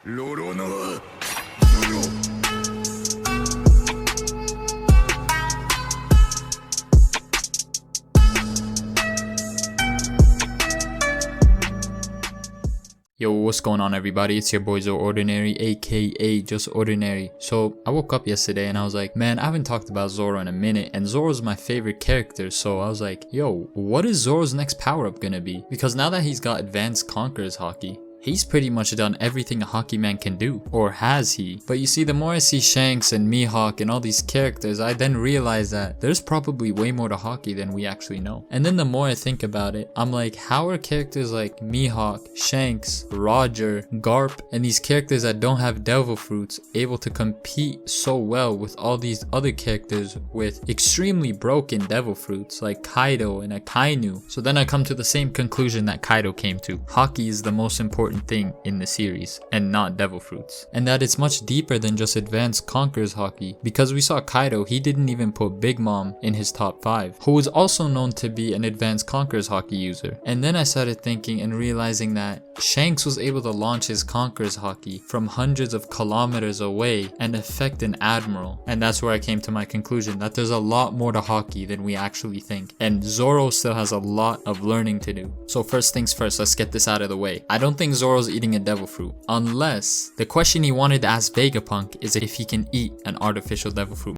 Zoro no Zoro. Yo, what's going on everybody? It's your boy Zoro Ordinary, aka Just Ordinary. So I woke up yesterday and I was like, man, I haven't talked about Zoro in a minute, and Zoro's my favorite character. So I was like, yo, what is Zoro's next power up gonna be? Because now that he's got advanced Conqueror's Haki, he's pretty much done everything a hockey man can do. Or has he? But you see, the more I see Shanks and Mihawk and all these characters, I then realize that there's probably way more to hockey than we actually know. And then the more I think about it, I'm like, how are characters like Mihawk, Shanks, Roger, Garp, and these characters that don't have devil fruits able to compete so well with all these other characters with extremely broken devil fruits like Kaido and Akainu? So then I come to the same conclusion that Kaido came to. Hockey is the most important thing in the series and not devil fruits, and that it's much deeper than just advanced Conqueror's Haki, because we saw Kaido, he didn't even put Big Mom in his top 5, who was also known to be an advanced Conqueror's Haki user. And then I started thinking and realizing that Shanks was able to launch his Conqueror's Haki from hundreds of kilometers away and affect an admiral, and that's where I came to my conclusion that there's a lot more to hockey than we actually think, and Zoro still has a lot of learning to do. So first things first, let's get this out of the way. I don't think Zoro's eating a devil fruit, unless the question he wanted to ask Vegapunk is if he can eat an artificial devil fruit.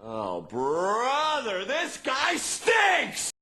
Oh brother, this guy stinks!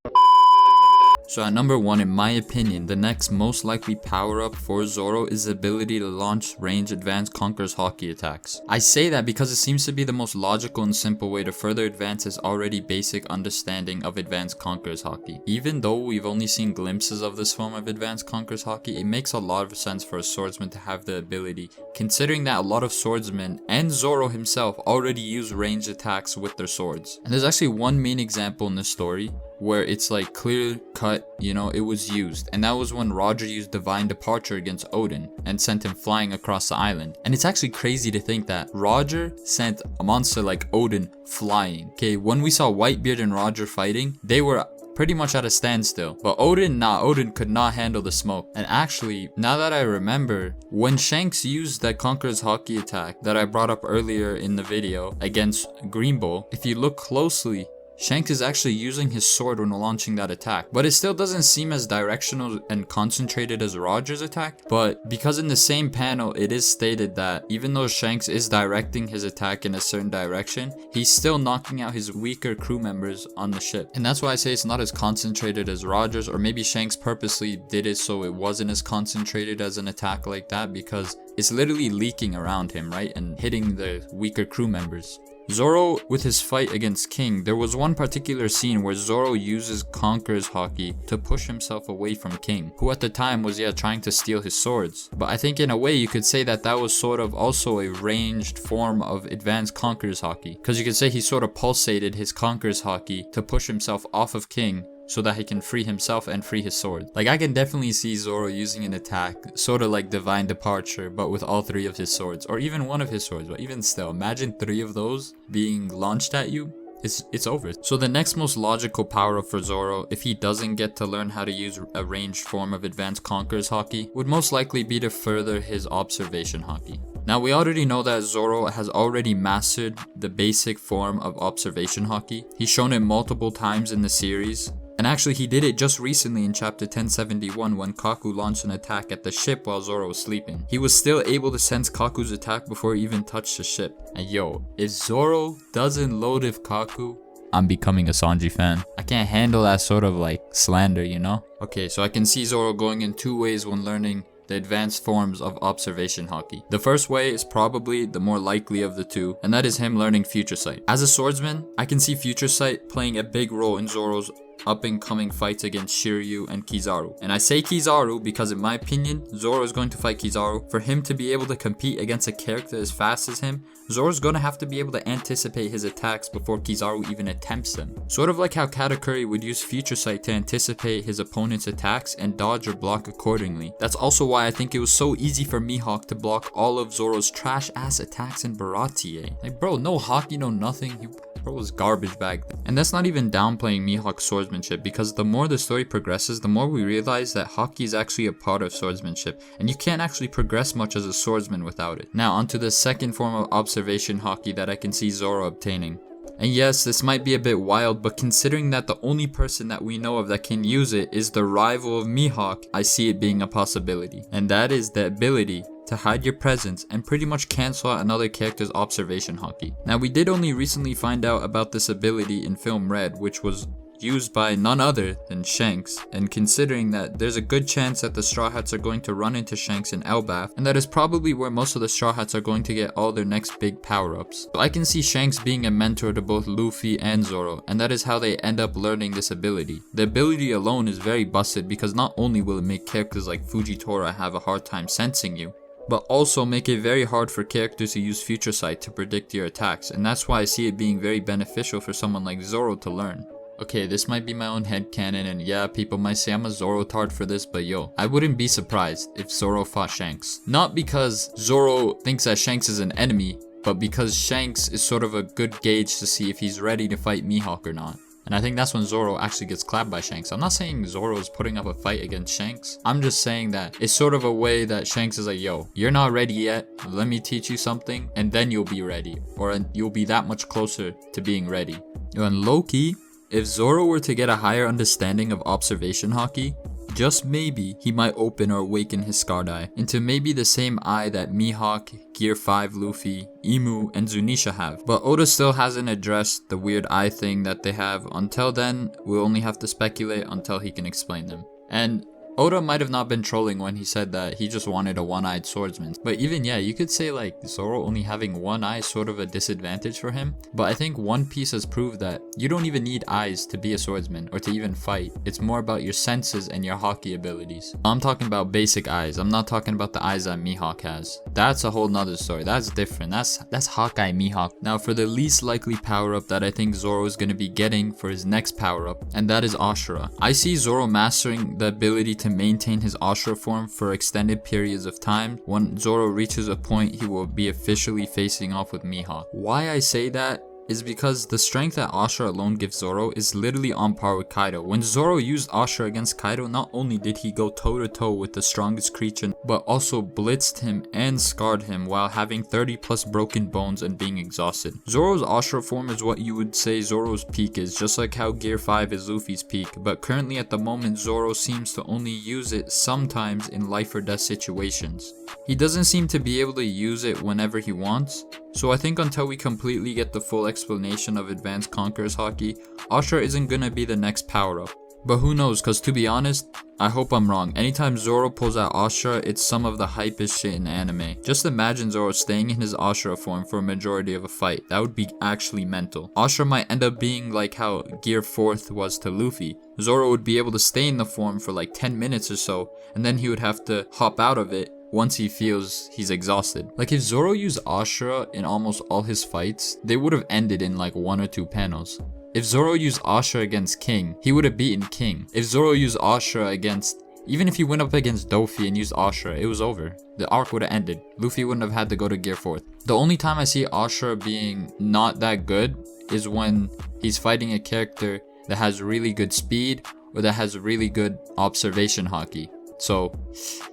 So at number 1, in my opinion, the next most likely power up for Zoro is the ability to launch range advanced Conqueror's Haki attacks. I say that because it seems to be the most logical and simple way to further advance his already basic understanding of advanced Conqueror's Haki. Even though we've only seen glimpses of this form of advanced Conqueror's Haki, it makes a lot of sense for a swordsman to have the ability, considering that a lot of swordsmen and Zoro himself already use ranged attacks with their swords. And there's actually one main example in this story where it's like clear cut, you know, it was used, and that was when Roger used Divine Departure against Odin and sent him flying across the island. And it's actually crazy to think that Roger sent a monster like Odin flying. Okay, when we saw Whitebeard and Roger fighting, they were pretty much at a standstill, but Odin could not handle the smoke. And actually, now that I remember, when Shanks used that Conqueror's Haki attack that I brought up earlier in the video against Green Bull, if you look closely, Shanks is actually using his sword when launching that attack, but it still doesn't seem as directional and concentrated as Roger's attack. But because in the same panel it is stated that even though Shanks is directing his attack in a certain direction, he's still knocking out his weaker crew members on the ship. And that's why I say it's not as concentrated as Roger's, or maybe Shanks purposely did it so it wasn't as concentrated as an attack like that, because it's literally leaking around him, right, and hitting the weaker crew members. Zoro, with his fight against King, there was one particular scene where Zoro uses Conqueror's Haki to push himself away from King, who at the time was trying to steal his swords. But I think in a way you could say that that was sort of also a ranged form of advanced Conqueror's Haki, because you could say he sort of pulsated his Conqueror's Haki to push himself off of King so that he can free himself and free his sword. Like, I can definitely see Zoro using an attack sort of like Divine Departure, but with all 3 of his swords, or even one of his swords. But even still, imagine 3 of those being launched at you. It's over. So the next most logical power up for Zoro, if he doesn't get to learn how to use a ranged form of advanced Conqueror's Haki, would most likely be to further his observation Haki. Now, we already know that Zoro has already mastered the basic form of observation Haki. He's shown it multiple times in the series. And actually, he did it just recently in chapter 1071 when Kaku launched an attack at the ship while Zoro was sleeping. He was still able to sense Kaku's attack before he even touched the ship. And yo, if Zoro doesn't load with Kaku, I'm becoming a Sanji fan. I can't handle that sort of like slander, you know? Okay, so I can see Zoro going in 2 ways when learning the advanced forms of observation Haki. The first way is probably the more likely of the 2, and that is him learning Future Sight. As a swordsman, I can see Future Sight playing a big role in Zoro's up-and-coming fights against Shiryu and Kizaru. And I say Kizaru because in my opinion, Zoro is going to fight Kizaru. For him to be able to compete against a character as fast as him, Zoro's going to have to be able to anticipate his attacks before Kizaru even attempts them. Sort of like how Katakuri would use Future Sight to anticipate his opponent's attacks and dodge or block accordingly. That's also why I think it was so easy for Mihawk to block all of Zoro's trash-ass attacks in Baratie. Like, bro, no Haki, no nothing. Zoro was garbage back then. And that's not even downplaying Mihawk's swordsmanship, because the more the story progresses, the more we realize that Haki is actually a part of swordsmanship, and you can't actually progress much as a swordsman without it. Now onto the second form of observation Haki that I can see Zoro obtaining. And yes, this might be a bit wild, but considering that the only person that we know of that can use it is the rival of Mihawk, I see it being a possibility. And that is the ability to hide your presence and pretty much cancel out another character's observation Haki. Now we did only recently find out about this ability in film Red, which was used by none other than Shanks, and considering that there's a good chance that the Straw Hats are going to run into Shanks in Elbaf, and that is probably where most of the Straw Hats are going to get all their next big power-ups. So I can see Shanks being a mentor to both Luffy and Zoro, and that is how they end up learning this ability. The ability alone is very busted because not only will it make characters like Fujitora have a hard time sensing you, but also make it very hard for characters to use Future Sight to predict your attacks, and that's why I see it being very beneficial for someone like Zoro to learn. Okay, this might be my own headcanon, and yeah, people might say I'm a Zoro tard for this, but yo, I wouldn't be surprised if Zoro fought Shanks. Not because Zoro thinks that Shanks is an enemy, but because Shanks is sort of a good gauge to see if he's ready to fight Mihawk or not. And I think that's when Zoro actually gets clapped by Shanks. I'm not saying Zoro is putting up a fight against Shanks. I'm just saying that it's sort of a way that Shanks is like, yo, you're not ready yet. Let me teach you something and then you'll be ready. Or you'll be that much closer to being ready. And low-key, if Zoro were to get a higher understanding of observation Haki, just maybe he might open or awaken his Scarred Eye into maybe the same eye that Mihawk, Gear 5 Luffy, Imu, and Zunisha have. But Oda still hasn't addressed the weird eye thing that they have. Until then, we'll only have to speculate until he can explain them. And Oda might have not been trolling when he said that he just wanted a one-eyed swordsman. But even yeah, you could say like Zoro only having one eye is sort of a disadvantage for him. But I think One Piece has proved that you don't even need eyes to be a swordsman or to even fight. It's more about your senses and your Haki abilities. I'm talking about basic eyes. I'm not talking about the eyes that Mihawk has. That's a whole nother story. That's different. That's Hawkeye Mihawk. Now for the least likely power-up that I think Zoro is going to be getting for his next power-up, and that is Ashura. I see Zoro mastering the ability to maintain his Ashura form for extended periods of time. When Zoro reaches a point, he will be officially facing off with Mihawk. Why I say that is because the strength that Ashura alone gives Zoro is literally on par with Kaido. When Zoro used Ashura against Kaido, not only did he go toe to toe with the strongest creature, but also blitzed him and scarred him while having 30 plus broken bones and being exhausted. Zoro's Ashura form is what you would say Zoro's peak is, just like how Gear 5 is Luffy's peak, but currently at the moment Zoro seems to only use it sometimes in life or death situations. He doesn't seem to be able to use it whenever he wants, so I think until we completely get the full explanation of Advanced Conqueror's Haki, Ashura isn't gonna be the next power-up. But who knows, cause to be honest, I hope I'm wrong. Anytime Zoro pulls out Ashura, it's some of the hypest shit in anime. Just imagine Zoro staying in his Ashura form for a majority of a fight. That would be actually mental. Ashura might end up being like how Gear 4th was to Luffy. Zoro would be able to stay in the form for like 10 minutes or so, and then he would have to hop out of it once he feels he's exhausted. Like if Zoro used Ashura in almost all his fights, they would have ended in like 1 or 2 panels. If Zoro used Ashura against King, he would have beaten King. If Zoro used Ashura against, even if he went up against Dofi and used Ashura, it was over. The arc would have ended. Luffy wouldn't have had to go to Gear 4th. The only time I see Ashura being not that good is when he's fighting a character that has really good speed or that has really good observation Haki. So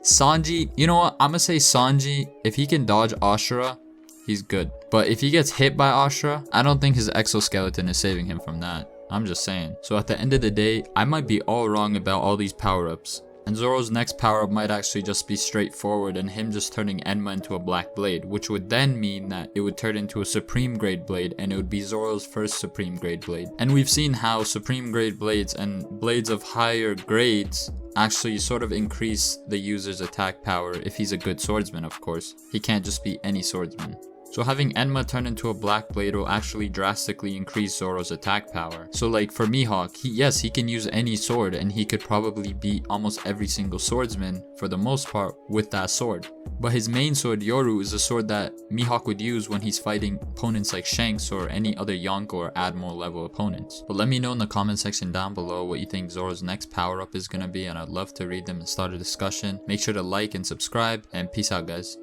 Sanji, you know what, I'm gonna say Sanji, if he can dodge Ashura, he's good. But if he gets hit by Ashura, I don't think his exoskeleton is saving him from that. I'm just saying. So at the end of the day, I might be all wrong about all these power-ups. And Zoro's next power-up might actually just be straightforward and him just turning Enma into a black blade, which would then mean that it would turn into a supreme grade blade and it would be Zoro's first supreme grade blade. And we've seen how supreme grade blades and blades of higher grades actually sort of increase the user's attack power if he's a good swordsman, of course. He can't just be any swordsman. So having Enma turn into a black blade will actually drastically increase Zoro's attack power. So like for Mihawk, yes, he can use any sword and he could probably beat almost every single swordsman for the most part with that sword. But his main sword, Yoru, is a sword that Mihawk would use when he's fighting opponents like Shanks or any other Yonko or Admiral level opponents. But let me know in the comment section down below what you think Zoro's next power up is gonna be, and I'd love to read them and start a discussion. Make sure to like and subscribe, and peace out guys.